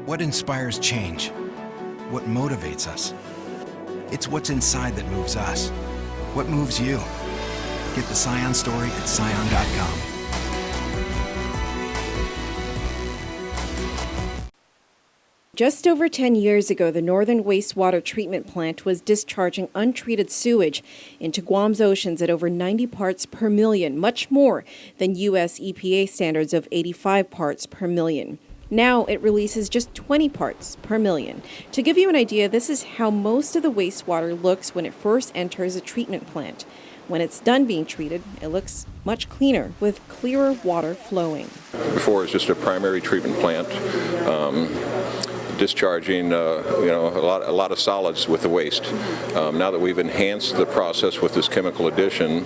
What inspires change? What motivates us? It's what's inside that moves us. What moves you? Get the Scion story at Scion.com. Just over 10 years ago, the Northern Wastewater Treatment Plant was discharging untreated sewage into Guam's oceans at over 90 parts per million, much more than U.S. EPA standards of 85 parts per million. Now it releases just 20 parts per million. To give you an idea, this is how most of the wastewater looks when it first enters a treatment plant. When it's done being treated, it looks much cleaner, with clearer water flowing. Before, it was just a primary treatment plant, discharging a lot of solids with the waste. Now that we've enhanced the process with this chemical addition,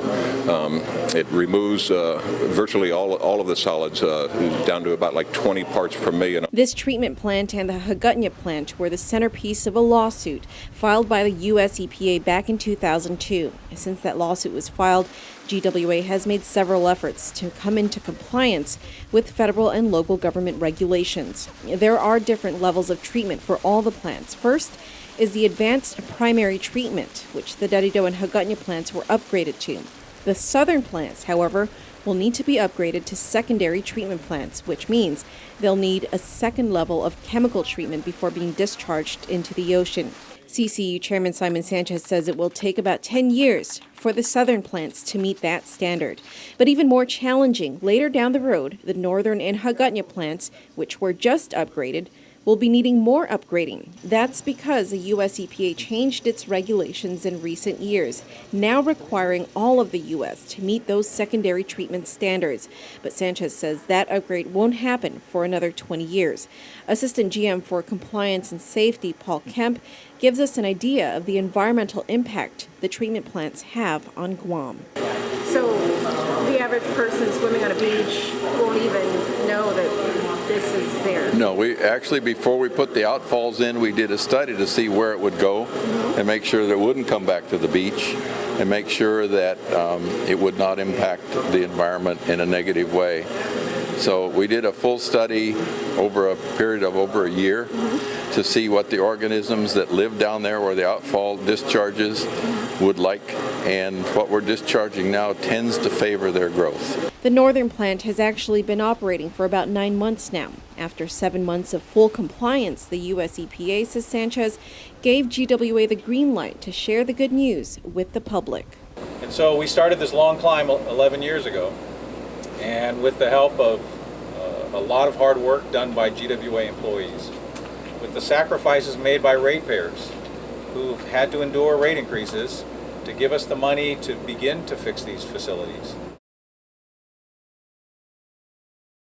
it removes virtually all of the solids down to about like 20 parts per million. This treatment plant and the Hagåtña plant were the centerpiece of a lawsuit filed by the U.S. EPA back in 2002. Since that lawsuit was filed, GWA has made several efforts to come into compliance with federal and local government regulations. There are different levels of treatment for all the plants. First is the advanced primary treatment, which the Daridó and Hagåtña plants were upgraded to. The southern plants, however, will need to be upgraded to secondary treatment plants, which means they'll need a second level of chemical treatment before being discharged into the ocean. CCU Chairman Simon Sanchez says it will take about 10 years for the southern plants to meet that standard. But even more challenging, later down the road, the northern and Hagåtña plants, which were just upgraded, will be needing more upgrading. That's because the U.S. EPA changed its regulations in recent years, now requiring all of the U.S. to meet those secondary treatment standards. But Sanchez says that upgrade won't happen for another 20 years. Assistant GM for Compliance and Safety, Paul Kemp, gives us an idea of the environmental impact the treatment plants have on Guam. So the average person swimming on a beach won't even know that this is there? No, we actually, before we put the outfalls in, we did a study to see where it would go and make sure that it wouldn't come back to the beach and make sure that it would not impact the environment in a negative way. So we did a full study over a period of over a year to see what the organisms that live down there where the outfall discharges would like, and what we're discharging now tends to favor their growth. The northern plant has actually been operating for about 9 months now. After 7 months of full compliance, the U.S. EPA, says Sanchez, gave GWA the green light to share the good news with the public. And so we started this long climb 11 years ago, and with the help of a lot of hard work done by GWA employees, with the sacrifices made by ratepayers who've had to endure rate increases to give us the money to begin to fix these facilities.